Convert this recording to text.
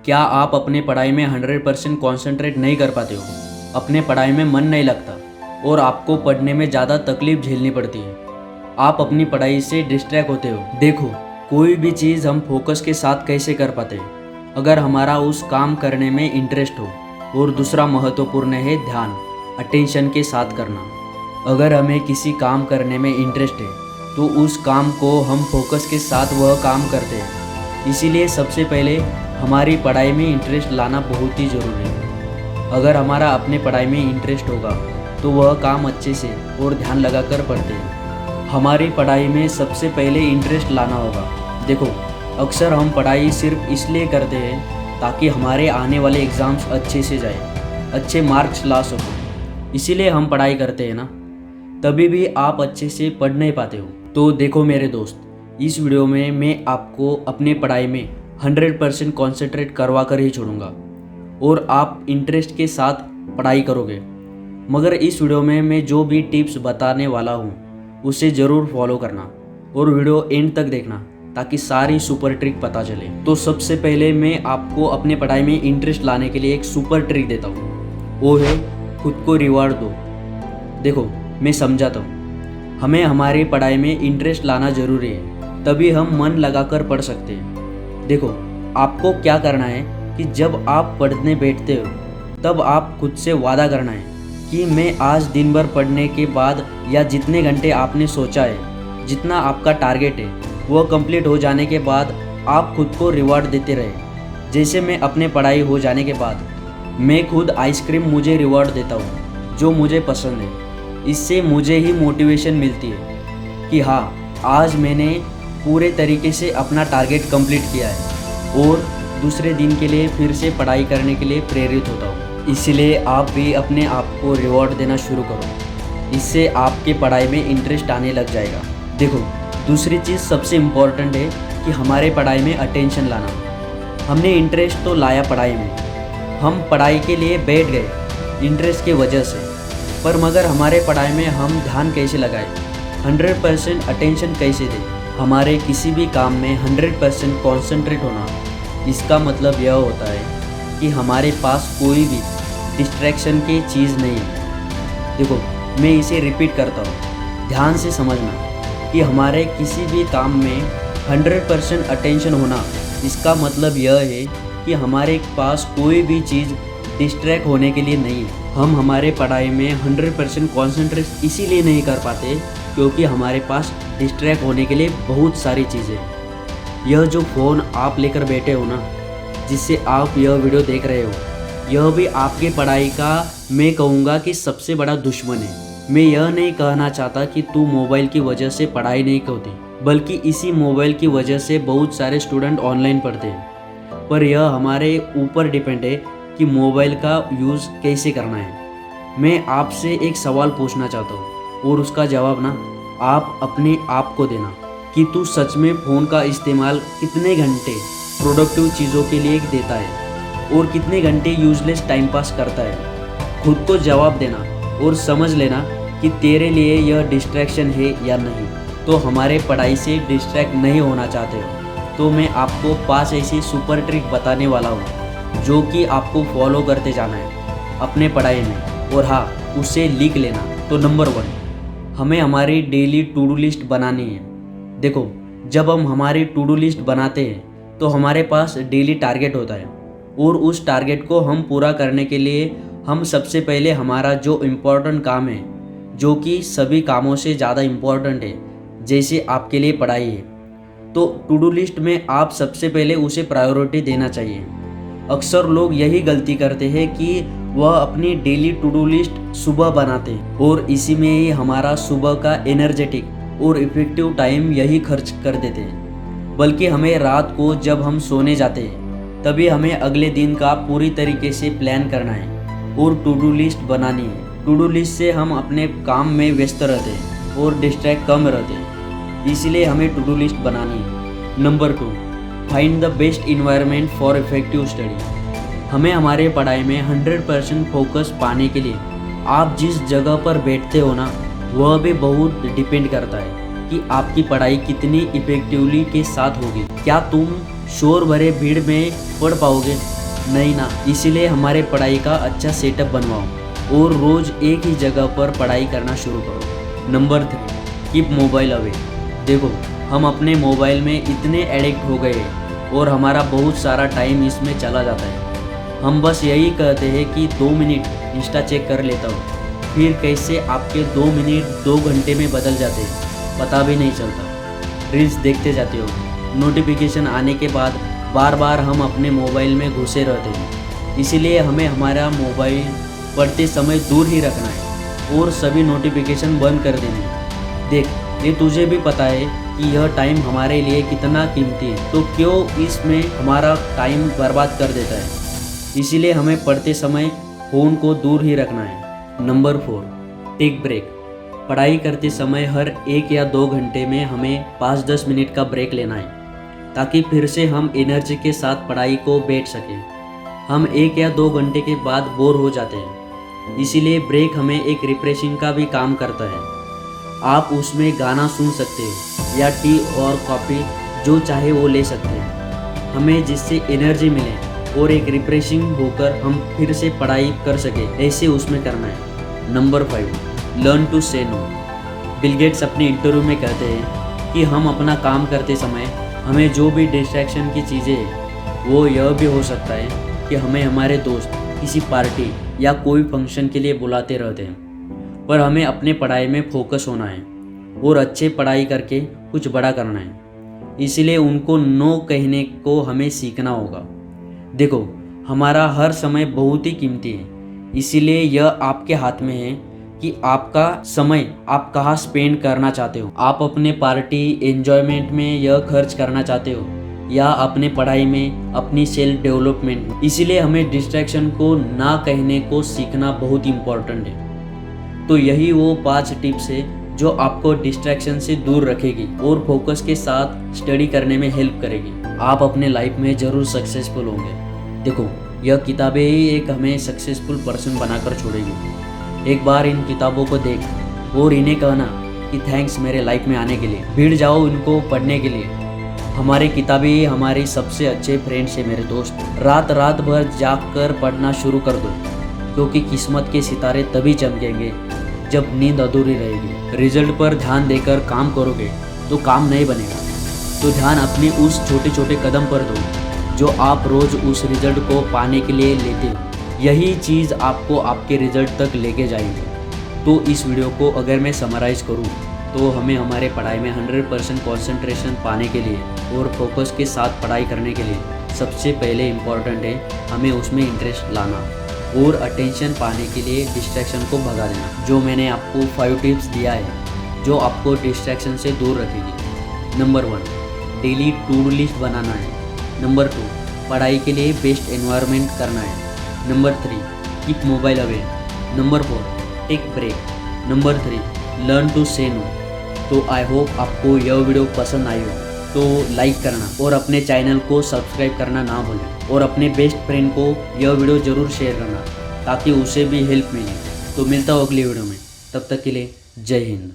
क्या आप अपने पढ़ाई में 100% कॉन्सेंट्रेट नहीं कर पाते हो? अपने पढ़ाई में मन नहीं लगता और आपको पढ़ने में ज़्यादा तकलीफ झेलनी पड़ती है। आप अपनी पढ़ाई से डिस्ट्रैक्ट होते हो। देखो, कोई भी चीज़ हम फोकस के साथ कैसे कर पाते हैं? अगर हमारा उस काम करने में इंटरेस्ट हो। और दूसरा महत्वपूर्ण है ध्यान, अटेंशन के साथ करना। अगर हमें किसी काम करने में इंटरेस्ट है तो उस काम को हम फोकस के साथ वह काम करते हैं। इसीलिए सबसे पहले हमारी पढ़ाई में इंटरेस्ट लाना बहुत ही ज़रूरी है। अगर हमारा अपने पढ़ाई में इंटरेस्ट होगा तो वह काम अच्छे से और ध्यान लगाकर पढ़ते हैं। हमारी पढ़ाई में सबसे पहले इंटरेस्ट लाना होगा। देखो, अक्सर हम पढ़ाई सिर्फ इसलिए करते हैं ताकि हमारे आने वाले एग्ज़ाम्स अच्छे से जाए, अच्छे मार्क्स ला सको। इसीलिए हम पढ़ाई करते हैं ना। तभी भी आप अच्छे से पढ़ नहीं पाते हो। तो देखो मेरे दोस्त, इस वीडियो में मैं आपको अपने पढ़ाई में 100% कॉन्सेंट्रेट करवा कर ही छोड़ूंगा और आप इंटरेस्ट के साथ पढ़ाई करोगे। मगर इस वीडियो में मैं जो भी टिप्स बताने वाला हूँ उसे ज़रूर फॉलो करना और वीडियो एंड तक देखना ताकि सारी सुपर ट्रिक पता चले। तो सबसे पहले मैं आपको अपने पढ़ाई में इंटरेस्ट लाने के लिए एक सुपर ट्रिक देता हूँ। वो है खुद को रिवार्ड दो। देखो, मैं समझाता हूँ। हमें हमारी पढ़ाई में इंटरेस्ट लाना ज़रूरी है, तभी हम मन लगाकर पढ़ सकते हैं। देखो, आपको क्या करना है कि जब आप पढ़ने बैठते हो तब आप खुद से वादा करना है कि मैं आज दिन भर पढ़ने के बाद या जितने घंटे आपने सोचा है, जितना आपका टारगेट है, वह कंप्लीट हो जाने के बाद आप खुद को रिवार्ड देते रहे। जैसे मैं अपने पढ़ाई हो जाने के बाद मैं खुद आइसक्रीम मुझे रिवार्ड देता हूँ जो मुझे पसंद है। इससे मुझे ही मोटिवेशन मिलती है कि हाँ, आज मैंने पूरे तरीके से अपना टारगेट कंप्लीट किया है और दूसरे दिन के लिए फिर से पढ़ाई करने के लिए प्रेरित होता हूँ। इसलिए आप भी अपने आप को रिवॉर्ड देना शुरू करो। इससे आपके पढ़ाई में इंटरेस्ट आने लग जाएगा। देखो, दूसरी चीज़ सबसे इम्पॉर्टेंट है कि हमारे पढ़ाई में अटेंशन लाना। हमने इंटरेस्ट तो लाया पढ़ाई में, हम पढ़ाई के लिए बैठ गए इंटरेस्ट की वजह से, पर मगर हमारे पढ़ाई में हम ध्यान कैसे लगाएं, 100% अटेंशन कैसे दें। हमारे किसी भी काम में 100% कॉन्सेंट्रेट होना, इसका मतलब यह होता है कि हमारे पास कोई भी डिस्ट्रैक्शन की चीज़ नहीं है। देखो, मैं इसे रिपीट करता हूँ, ध्यान से समझना कि हमारे किसी भी काम में 100% अटेंशन होना, इसका मतलब यह है कि हमारे पास कोई भी चीज़ डिस्ट्रैक्ट होने के लिए नहीं है। हम हमारे पढ़ाई में 100% कॉन्सेंट्रेट इसीलिए नहीं कर पाते क्योंकि हमारे पास डिस्ट्रैक्ट होने के लिए बहुत सारी चीज़ें हैं। यह जो फ़ोन आप लेकर बैठे हो ना, जिससे आप यह वीडियो देख रहे हो, यह भी आपके पढ़ाई का मैं कहूँगा कि सबसे बड़ा दुश्मन है। मैं यह नहीं कहना चाहता कि तू मोबाइल की वजह से पढ़ाई नहीं होती, बल्कि इसी मोबाइल की वजह से बहुत सारे स्टूडेंट ऑनलाइन पढ़ते हैं। पर यह हमारे ऊपर डिपेंड है कि मोबाइल का यूज़ कैसे करना है। मैं आपसे एक सवाल पूछना चाहता हूँ और उसका जवाब ना आप अपने आप को देना कि तू सच में फ़ोन का इस्तेमाल कितने घंटे प्रोडक्टिव चीज़ों के लिए देता है और कितने घंटे यूजलेस टाइम पास करता है। खुद को जवाब देना और समझ लेना कि तेरे लिए यह डिस्ट्रैक्शन है या नहीं। तो हमारे पढ़ाई से डिस्ट्रैक्ट नहीं होना चाहते हो तो मैं आपको 5 ऐसी सुपर ट्रिक बताने वाला हूँ जो कि आपको फॉलो करते जाना है अपने पढ़ाई में, और हाँ, उसे लिख लेना। तो नंबर 1, हमें हमारी डेली टू डू लिस्ट बनानी है। देखो, जब हम हमारी टू डू लिस्ट बनाते हैं तो हमारे पास डेली टारगेट होता है और उस टारगेट को हम पूरा करने के लिए हम सबसे पहले हमारा जो इम्पोर्टेंट काम है, जो कि सभी कामों से ज़्यादा इम्पोर्टेंट है, जैसे आपके लिए पढ़ाई है, तो टू डू लिस्ट में आप सबसे पहले उसे प्रायोरिटी देना चाहिए। अक्सर लोग यही गलती करते हैं कि वह अपनी डेली टू डू लिस्ट सुबह बनाते हैं और इसी में ही हमारा सुबह का एनर्जेटिक और इफ़ेक्टिव टाइम यही खर्च कर देते हैं। बल्कि हमें रात को जब हम सोने जाते हैं तभी हमें अगले दिन का पूरी तरीके से प्लान करना है और टू डू लिस्ट बनानी है। टू डू लिस्ट से हम अपने काम में व्यस्त रहते हैं और डिस्ट्रैक्ट कम रहते हैं, इसलिए हमें टू डू लिस्ट बनानी है। Number 2, find the best environment for effective study. हमें हमारे पढ़ाई में 100% फोकस पाने के लिए आप जिस जगह पर बैठते हो ना, वह भी बहुत डिपेंड करता है कि आपकी पढ़ाई कितनी इफेक्टिवली के साथ होगी। क्या तुम शोर भरे भीड़ में पढ़ पाओगे? नहीं ना। इसीलिए हमारे पढ़ाई का अच्छा सेटअप बनवाओ और रोज़ एक ही जगह पर पढ़ाई करना शुरू करो। Number 3, keep mobile away. देखो, हम अपने मोबाइल में इतने एडिक्ट हो गए और हमारा बहुत सारा टाइम इसमें चला जाता है। हम बस यही कहते हैं कि 2 मिनट इंस्टा चेक कर लेता हूँ, फिर कैसे आपके 2 मिनट 2 घंटे में बदल जाते हैं, पता भी नहीं चलता। रील्स देखते जाते हो, नोटिफिकेशन आने के बाद बार बार हम अपने मोबाइल में घुसे रहते हैं। इसीलिए हमें हमारा मोबाइल पढ़ते समय दूर ही रखना है और सभी नोटिफिकेशन बंद कर देने हैं। देख, ये तुझे भी पता है कि यह टाइम हमारे लिए कितना कीमती है, तो क्यों इसमें हमारा टाइम बर्बाद कर देता है। इसीलिए हमें पढ़ते समय फ़ोन को दूर ही रखना है। Number 4, take break. पढ़ाई करते समय हर 1 या 2 घंटे में हमें 5-10 मिनट का ब्रेक लेना है, ताकि फिर से हम एनर्जी के साथ पढ़ाई को बैठ सकें। हम 1 या 2 घंटे के बाद बोर हो जाते हैं, इसीलिए ब्रेक हमें एक रिफ्रेशिंग का भी काम करता है। आप उसमें गाना सुन सकते हो या टी और कॉफ़ी जो चाहे वो ले सकते हैं, हमें जिससे एनर्जी मिले और एक रिफ्रेशिंग होकर हम फिर से पढ़ाई कर सके, ऐसे उसमें करना है। Number 5, learn to say no. Bill Gates अपने इंटरव्यू में कहते हैं कि हम अपना काम करते समय हमें जो भी डिस्ट्रैक्शन की चीज़ें हैं, वो यह भी हो सकता है कि हमें हमारे दोस्त किसी पार्टी या कोई फंक्शन के लिए बुलाते रहते हैं, पर हमें अपने पढ़ाई में फोकस होना है और अच्छे पढ़ाई करके कुछ बड़ा करना है। इसीलिए उनको नो कहने को हमें सीखना होगा। देखो, हमारा हर समय बहुत ही कीमती है, इसीलिए यह आपके हाथ में है कि आपका समय आप कहाँ स्पेंड करना चाहते हो। आप अपने पार्टी एंजॉयमेंट में यह खर्च करना चाहते हो या अपने पढ़ाई में, अपनी सेल्फ डेवलपमेंट में। इसीलिए हमें डिस्ट्रैक्शन को ना कहने को सीखना बहुत इम्पोर्टेंट है। तो यही वो 5 टिप्स है जो आपको डिस्ट्रैक्शन से दूर रखेगी और फोकस के साथ स्टडी करने में हेल्प करेगी। आप अपने लाइफ में ज़रूर सक्सेसफुल होंगे। देखो, यह किताबें ही एक हमें सक्सेसफुल पर्सन बनाकर छोड़ेगी। एक बार इन किताबों को देख और इन्हें कहना कि थैंक्स मेरे लाइफ में आने के लिए। भीड़ जाओ इनको पढ़ने के लिए। हमारी किताबें हमारी सबसे अच्छे फ्रेंड्स है मेरे दोस्त। रात रात भर जाग कर पढ़ना शुरू कर दो, क्योंकि किस्मत के सितारे तभी चमकेंगे जब नींद अधूरी रहेगी। रिजल्ट पर ध्यान देकर काम करोगे तो काम नहीं बनेगा, तो ध्यान अपने उस छोटे छोटे कदम पर दो जो आप रोज़ उस रिजल्ट को पाने के लिए लेते हो। यही चीज़ आपको आपके रिजल्ट तक लेके जाएंगे। तो इस वीडियो को अगर मैं समराइज़ करूँ तो हमें हमारे पढ़ाई में 100% कॉन्सेंट्रेशन पाने के लिए और फोकस के साथ पढ़ाई करने के लिए सबसे पहले इम्पॉर्टेंट है हमें उसमें इंटरेस्ट लाना और अटेंशन पाने के लिए डिस्ट्रैक्शन को भगा देना। जो मैंने आपको 5 टिप्स दिया है जो आपको डिस्ट्रैक्शन से दूर रखेगी। Number 1, daily to do list बनाना है। नंबर 2, पढ़ाई के लिए बेस्ट एनवायरनमेंट करना है। Number 3, keep mobile away. Number 4, take break. Number 3, learn to say no. तो आई होप आपको यह वीडियो पसंद आई हो, तो लाइक करना और अपने चैनल को सब्सक्राइब करना ना भूलें और अपने बेस्ट फ्रेंड को यह वीडियो ज़रूर शेयर करना ताकि उसे भी हेल्प मिले। तो मिलता हूँ अगली वीडियो में, तब तक के लिए जय हिंद।